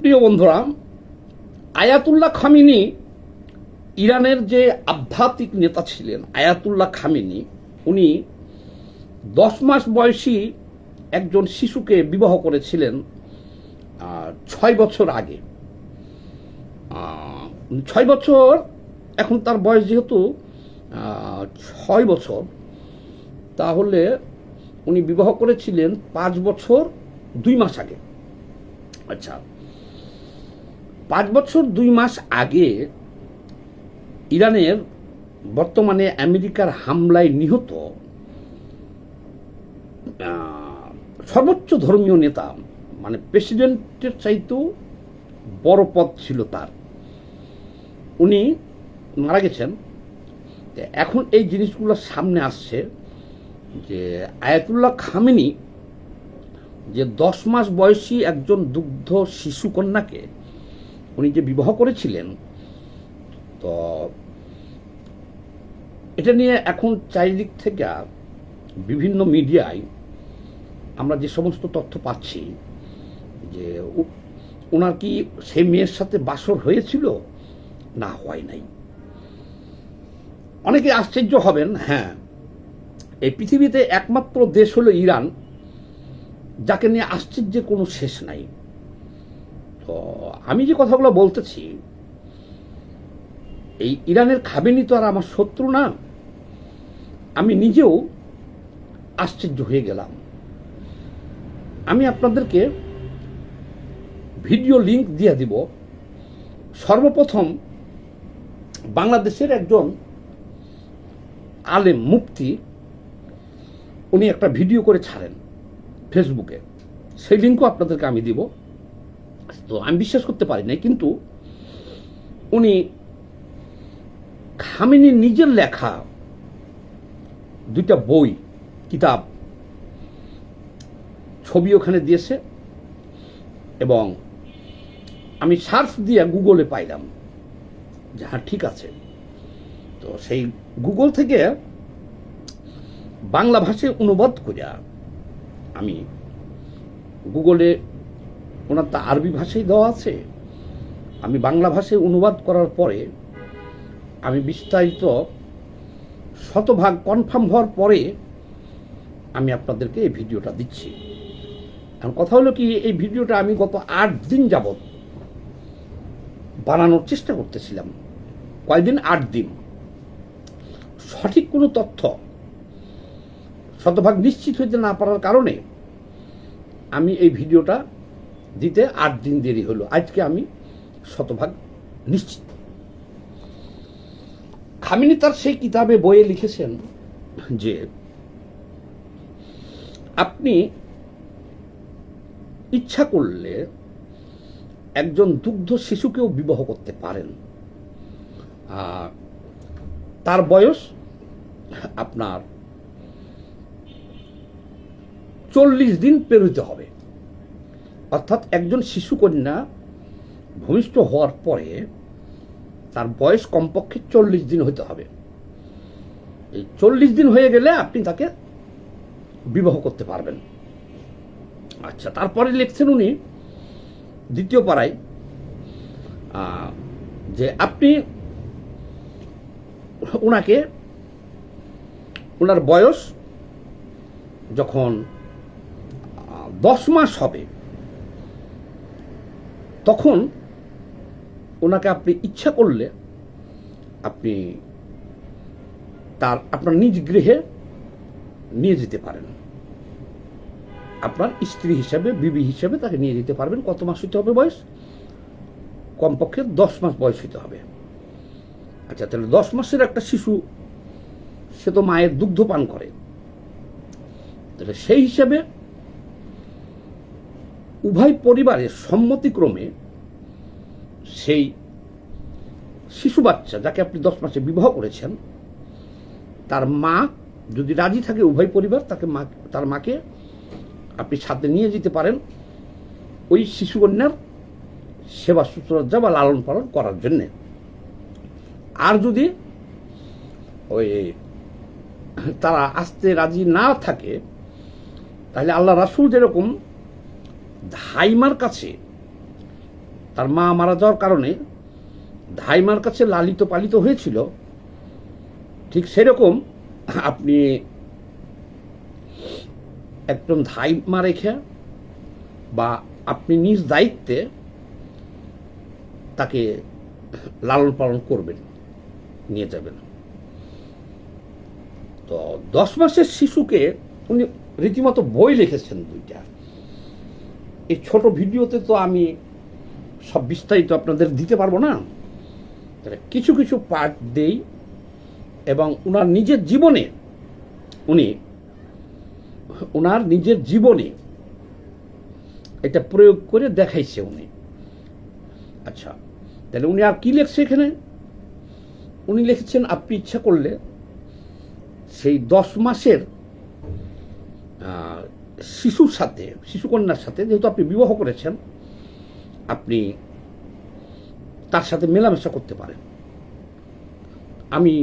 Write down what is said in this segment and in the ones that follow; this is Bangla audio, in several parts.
প্রিয় বন্ধুরা, আয়াতুল্লাহ খামেনি ইরানের যে আধ্যাত্মিক নেতা ছিলেন আয়াতুল্লাহ খামেনি, উনি 10 মাস বয়সী একজন শিশুকে বিবাহ করেছিলেন 6 বছর আগে। 6 বছর, এখন তার বয়স যেহেতু 6 বছর, তাহলে উনি বিবাহ করেছিলেন 5 বছর 2 মাস আগে। আচ্ছা, 5 বছর 2 মাস আগে ইরানের বর্তমানে আমেরিকার হামলায় নিহত সর্বোচ্চ ধর্মীয় নেতা, মানে প্রেসিডেন্টের চাইতেও বড় পদ ছিল তার, উনি মারা গেছেন। এখন এই জিনিসগুলো সামনে আসছে যে আয়াতুল্লাহ খামেনি যে 10 মাস বয়সী একজন দুগ্ধ শিশু কন্যাকে উনি যে বিবাহ করেছিলেন, তো এটা নিয়ে এখন চারিদিক থেকে বিভিন্ন মিডিয়ায় আমরা যে সমস্ত তথ্য পাচ্ছি যে ওনার কি সেই মেয়ের সাথে বাসর হয়েছিল না হয় নাই। অনেকে আশ্চর্য হবেন, হ্যাঁ, এই পৃথিবীতে একমাত্র দেশ হলো ইরান, যাকে নিয়ে আশ্চর্যের কোনো শেষ নাই। তো আমি যে কথাগুলো বলতেছি, এই ইরানের খামেনি তো আর আমার শত্রু না। আমি নিজেও আশ্চর্য হয়ে গেলাম। আমি আপনাদেরকে ভিডিও লিংক দিয়ে দিব। সর্বপ্রথম বাংলাদেশের একজন আলেম মুফতি, উনি একটা ভিডিও করে ছাড়েন ফেসবুকে, সেই লিঙ্কও আপনাদেরকে আমি দিব। তো আমি বিশ্বাস করতে পারি নাই, কিন্তু উনি খামেনি নিজের লেখা 2টা বই, কিতাব, ছবি ওখানে দিয়েছে, এবং আমি সার্চ দিয়ে গুগলে পাইলাম যে হ্যাঁ ঠিক আছে। তো সেই গুগল থেকে বাংলা ভাষায় অনুবাদ করিয়া আমি গুগলে, ওনার তা আরবি ভাষায় দেওয়া আছে, আমি বাংলা ভাষায় অনুবাদ করার পরে আমি বিস্তারিত শতভাগ কনফার্ম হওয়ার পরে আমি আপনাদেরকে এই ভিডিওটা দিচ্ছি। এখন কথা হলো কি, এই ভিডিওটা আমি গত 8 দিন যাবৎ বানানোর চেষ্টা করতেছিলাম। কয়দিন? 8 দিন। সঠিক কোনো তথ্য শতভাগ নিশ্চিত হইতে না পারার কারণে আমি এই ভিডিওটা দিতে 8 দিন দেরি হলো। আজকে আমি শতভাগ নিশ্চিত। খামেনি তার সেই কিতাবে বইয়ে লিখেছেন যে আপনি ইচ্ছা করলে একজন দুগ্ধ শিশুকেও বিবাহ করতে পারেন। তার বয়স আপনার 40 দিন পেরোতে হবে। অর্থাৎ একজন শিশু কন্যা ভূমিষ্ঠ হওয়ার পরে তার বয়স কমপক্ষে 40 দিন হতে হবে। এই 40 দিন হয়ে গেলে আপনি তাকে বিবাহ করতে পারবেন। আচ্ছা, তারপরে লিখছেন উনি 2য় পারায় যে আপনি ওনাকে, ওনার বয়স যখন 10 মাস হবে তখন ওনাকে আপনি ইচ্ছা করলে আপনি আপনার নিজ গৃহে নিয়ে যেতে পারেন। আপনার স্ত্রী হিসাবে, বিবি হিসাবে তাকে নিয়ে যেতে পারবেন। কত মাস হইতে হবে বয়স? কমপক্ষে 10 মাস বয়স হইতে হবে। আচ্ছা, তাহলে 10 মাসের একটা শিশু, সে তো মায়ের দুগ্ধ পান করে, তাহলে সেই হিসাবে উভয় পরিবারের সম্মতিক্রমে সেই শিশু বাচ্চা যাকে আপনি 10 মাসে বিবাহ করেছেন, তার মা যদি রাজি থাকে, উভয় পরিবার তার মাকে আপনি সাথে নিয়ে যেতে পারেন ওই শিশুকন্যার সেবা শুশ্রূষা বা লালন পালন করার জন্যে। আর যদি ওই তারা আসতে রাজি না থাকে, তাহলে আল্লাহ রাসূল যেরকম ধাইমার কাছে তার মা মারা যাওয়ার কারণে ধাইমার কাছে লালিত পালিত হয়েছিল, ঠিক সেরকম আপনি একজন ধাইমা রেখে বা আপনি নিজ দায়িত্বে তাকে লালন পালন করবেন, নিয়ে যাবেন। তো 10 মাসের শিশুকে উনি রীতিমতো বই লিখেছেন 2টা। এই ছোট ভিডিওতে তো আমি সব বিস্তারিত আপনাদের দিতে পারবো না, কিছু কিছু পার্ট দেই এবং ওনার নিজের জীবনে এটা প্রয়োগ করে দেখাইছে উনি। আচ্ছা, তাহলে উনি আর কি লিখছে এখানে? উনি লিখেছেন আপনি ইচ্ছা করলে সেই 10 মাসের শিশুকন্যার সাথে, যেহেতু আপনি বিবাহ করেছেন, আপনি তার সাথে মেলামেশা করতে পারেন। আমি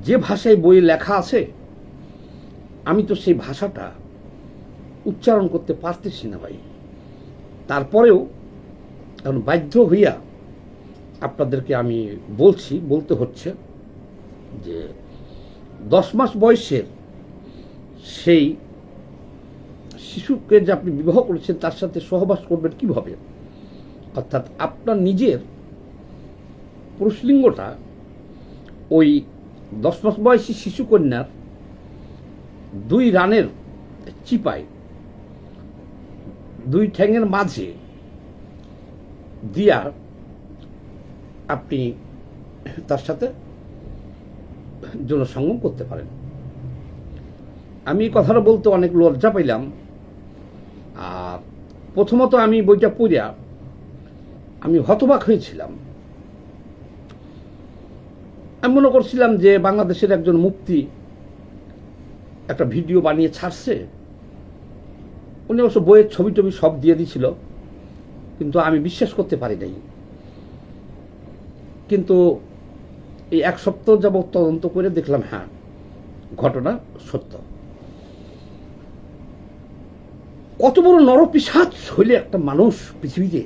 যে ভাষায় বইয়ে লেখা আছে, আমি তো সেই ভাষাটা উচ্চারণ করতে পারতেছি না ভাই। তারপরেও এখন বাধ্য হইয়া আপনাদেরকে আমি বলতে হচ্ছে যে 10 মাস বয়সের সেই শিশুকে যে আপনি বিবাহ করেছেন, তার সাথে সহবাস করবেন কিভাবে। অর্থাৎ আপনার নিজের পুরুষলিঙ্গটা ওই 10 মাস বয়সী শিশুকন্যার 2 রানের চিপায় 2 ঠ্যাঙের মাঝে দিয়া আপনি তার সাথে যৌনসঙ্গম করতে পারেন। আমি এই কথাটা বলতে অনেক লজ্জা পাইলাম। আর প্রথমত আমি বইটা পড়িয়া আমি হতবাক হয়েছিলাম। আমি মনে করছিলাম যে বাংলাদেশের একজন মুফতি একটা ভিডিও বানিয়ে ছাড়ছে। উনি অবশ্য বইয়ের ছবি টবি সব দিয়ে দিছিল, কিন্তু আমি বিশ্বাস করতে পারি নাই। কিন্তু এই 1 সপ্তাহ যাবত তদন্ত করে দেখলাম, হ্যাঁ, ঘটনা সত্য। কত বড় নরপিশাচ হইলে একটা মানুষ পৃথিবীতে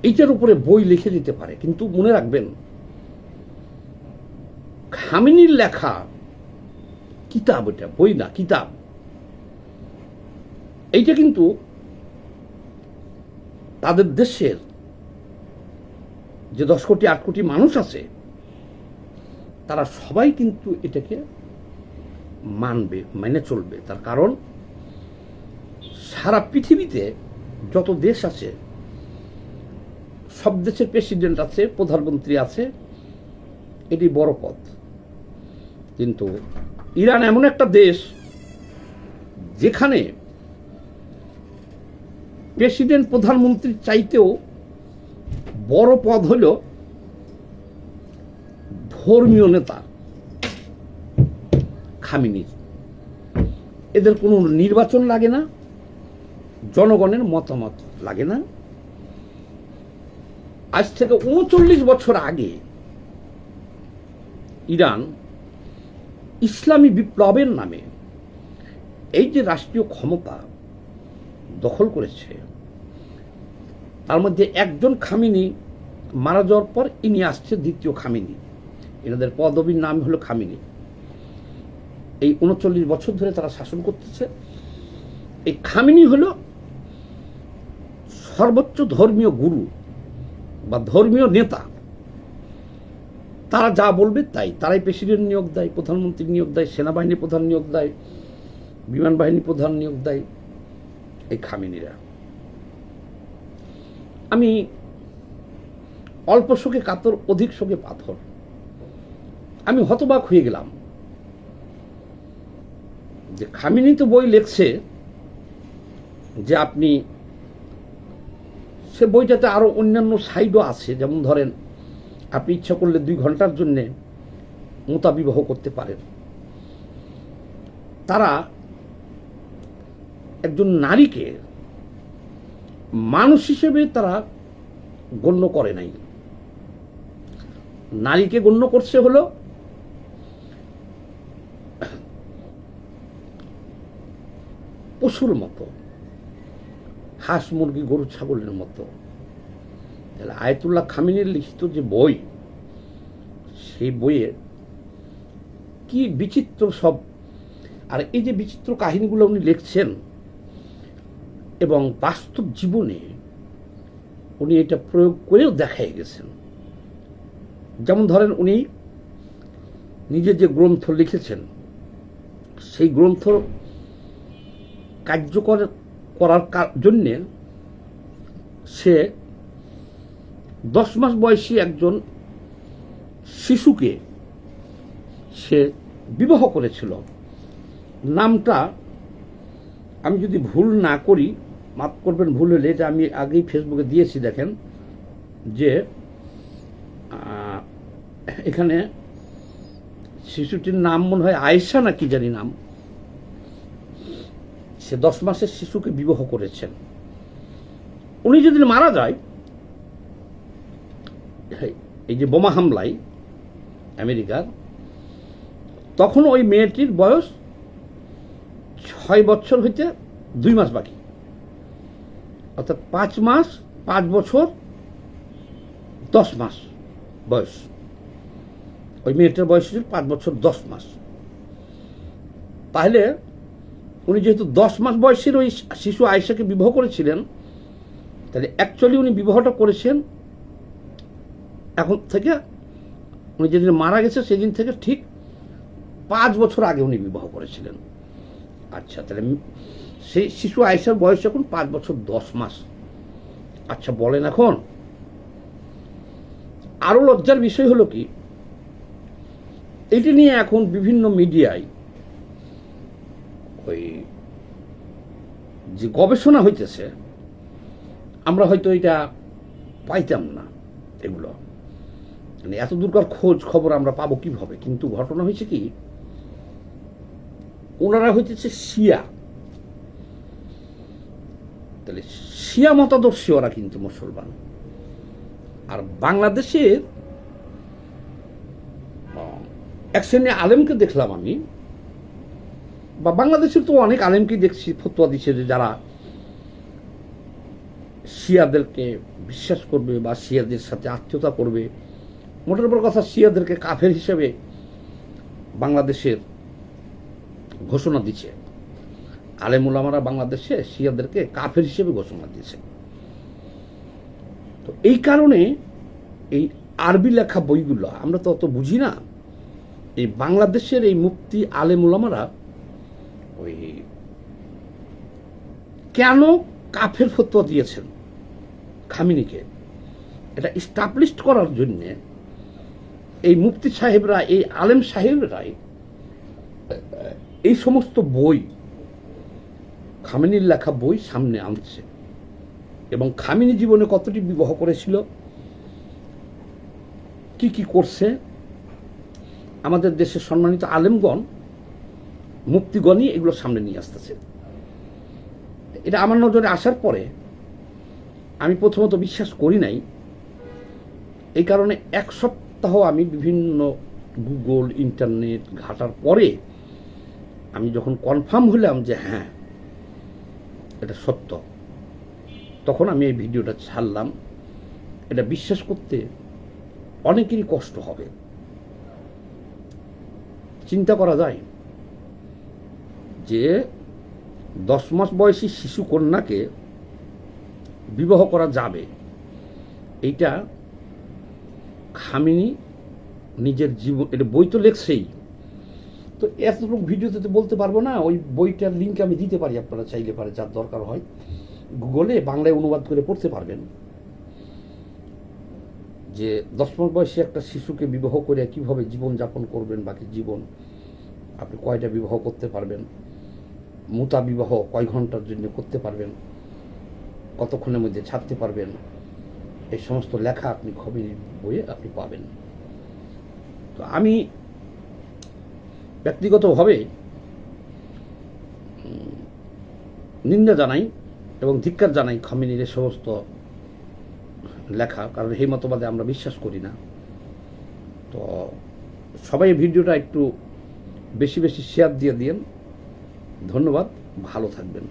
এইটার উপরে বই লিখে দিতে পারে। কিন্তু মনে রাখবেন, খামেনির লেখা কিতাব, এটা বই না, কিতাব। এইটা কিন্তু তাদের দেশের যে 10 কোটি 8 কোটি মানুষ আছে, তারা সবাই কিন্তু এটাকে মানবে, মেনে চলবে। তার কারণ সারা পৃথিবীতে যত দেশ আছে, সব দেশের প্রেসিডেন্ট আছে, প্রধানমন্ত্রী আছে, এটি বড় পদ। কিন্তু ইরান এমন একটা দেশ যেখানে প্রেসিডেন্ট প্রধানমন্ত্রীর চাইতেও বড় পদ হল ধর্মীয় নেতা খামেনির। এদের কোনো নির্বাচন লাগে না, জনগণের মতামত লাগে না। আজ থেকে 39 বছর আগে ইরান ইসলামী বিপ্লবের নামে এই যে রাষ্ট্রীয় ক্ষমতা দখল করেছে, তার মধ্যে একজন খামেনি মারা যাওয়ার পর ইনি আসছে দ্বিতীয় খামেনি। এনাদের পদবীর নাম হলো খামেনি। এই 39 বছর ধরে তারা শাসন করতেছে। এই খামেনি হলো সর্বোচ্চ ধর্মীয় গুরু বা ধর্মীয় নেতা। তারা যা বলবে তাই। তারাই প্রেসিডেন্ট নিয়োগ দেয়, প্রধানমন্ত্রী নিয়োগ দেয়, সেনাবাহিনী প্রধান নিয়োগ দেয়, বিমান বাহিনী প্রধান নিয়োগ দেয় এই খামেনিরা। আমি অল্প শোকে কাতর, অধিক শোকে পাথর। আমি হতবাক হয়ে গেলাম যে খামেনি তো বই লিখছে যে আপনি, সে বইটাতে আরো অন্যান্য সাইডও আছে। যেমন ধরেন, আপনি ইচ্ছা করলে 2 ঘন্টার জন্যে মোতাবিবাহ করতে পারেন। তারা একজন নারীকে মানুষ হিসেবে তারা গণ্য করে নাই। নারীকে গণ্য করছে হলো পশুর মতো, হাঁস মুরগি গরু ছাগলের মতো। তাহলে আয়াতুল্লাহ খামেনির লিখিত যে বই, সেই বইয়ে কি বিচিত্র সব, আর এই যে বিচিত্র কাহিনীগুলো উনি লিখছেন এবং বাস্তব জীবনে উনি এটা প্রয়োগ করেও দেখাই গেছেন। যেমন ধরেন, উনি নিজে যে গ্রন্থ লিখেছেন, সেই গ্রন্থ কার্যকর করার জন্যে সে 10 মাস বয়সী একজন শিশুকে সে বিবাহ করেছিল। নামটা আমি যদি ভুল না করি, মাফ করবেন ভুল হলে, এটা আমি আগেই ফেসবুকে দিয়েছি, দেখেন যে এখানে শিশুটির নাম মনে হয় আয়েশা না কি জানি নাম। সে 10 মাসের শিশুকে বিবাহ করেছেন। উনি যেদিন মারা যায়, এই যে বোমা হামলায় আমেরিকার, তখন ওই মেয়েটির বয়স 6 বছর হইতে 2 মাস বাকি, অর্থাৎ 5 মাস 5 বছর 10 মাস বয়স। ওই মেয়েটার বয়স ছিল 5 বছর 10 মাস। তাহলে উনি যেহেতু 10 মাস বয়সের ওই শিশু আয়েশাকে বিবাহ করেছিলেন, তাহলে অ্যাকচুয়ালি উনি বিবাহটা করেছেন এখন থেকে, উনি যেদিন মারা গেছে সেদিন থেকে ঠিক 5 বছর আগে উনি বিবাহ করেছিলেন। আচ্ছা, তাহলে সেই শিশু আয়েশার বয়স এখন 5 বছর 10 মাস। আচ্ছা বলেন, এখন আরো লজ্জার বিষয় হলো কি, এটি নিয়ে এখন বিভিন্ন মিডিয়ায় ওই যে গবেষণা হইতেছে, আমরা হয়তো এটা পাইতাম না, এগুলো মানে এত দূরকার খোঁজ খবর আমরা পাবো কিভাবে। কিন্তু ঘটনা হয়েছে কি, ওনারা হইতেছে শিয়া, তাহলে শিয়া মতাদর্শী ওরা কিন্তু মুসলমান। আর বাংলাদেশের এক শ্রেণী আলেমকে দেখলাম আমি, বা বাংলাদেশের তো অনেক আলেমকে দেখছি ফতোয়া দিচ্ছে যে যারা শিয়াদেরকে বিশ্বাস করবে বা শিয়াদের সাথে আত্মীয়তা করবে, মোটের উপর কথা শিয়াদেরকে কাফের হিসেবে বাংলাদেশের ঘোষণা দিচ্ছে। আলেম উলামারা বাংলাদেশে শিয়াদেরকে কাফের হিসেবে ঘোষণা দিয়েছে। তো এই কারণে এই আরবি লেখা বইগুলো আমরা তো অত বুঝি না। এই বাংলাদেশের এই মুফতি আলেম উলামারা ওই কেন কাফের ফতোয়া দিয়েছেন খামেনিকে, এটা এস্টাবলিশ করার জন্য এই মুফতি সাহেবরা, এই আলেম সাহেবরাই এই সমস্ত বই, খামেনির লেখা বই সামনে আনছে। এবং খামেনি জীবনে কতটি বিবাহ করেছিল, কি কি করছে, আমাদের দেশের সম্মানিত আলেমগণ, মুফতিগণই এগুলো সামনে নিয়ে আসতেছে। এটা আমার নজরে আসার পরে আমি প্রথমত বিশ্বাস করি নাই। এই কারণে 1 সপ্তাহ আমি বিভিন্ন গুগল ইন্টারনেট ঘাটার পরে আমি যখন কনফার্ম হলাম যে হ্যাঁ এটা সত্য, তখন আমি এই ভিডিওটা ছাড়লাম। এটা বিশ্বাস করতে অনেকেরই কষ্ট হবে। চিন্তা করা যায় যে 10 মাস বয়সী শিশু কন্যাকে বিবাহ করা যাবে, এইটা খামেনি নিজের জীবন, এটা বই তো লেখছেই। তো এতটুকু ভিডিওতে তো বলতে পারবো না। ওই বইটার লিঙ্ক আমি দিতে পারি, আপনারা চাইলে পারে, যার দরকার হয় গুগলে বাংলায় অনুবাদ করে পড়তে পারবেন। যে 10 মাস বয়সী একটা শিশুকে বিবাহ করে কিভাবে জীবন যাপন করবেন, বাকি জীবন আপনি কয়টা বিবাহ করতে পারবেন, মুতা বিবাহ কয় ঘন্টার জন্য করতে পারবেন, কতক্ষণের মধ্যে ছাড়তে পারবেন, এই সমস্ত লেখা আপনি খামেনির বইয়ে আপনি পাবেন। তো আমি ব্যক্তিগতভাবে নিন্দা জানাই এবং ধিক্কার জানাই খামেনির এই সমস্ত লেখা, কারণ এই মতবাদে আমরা বিশ্বাস করি না। তো সবাই ভিডিওটা একটু বেশি বেশি শেয়ার দিয়ে দিন। ধন্যবাদ, ভালো থাকবেন।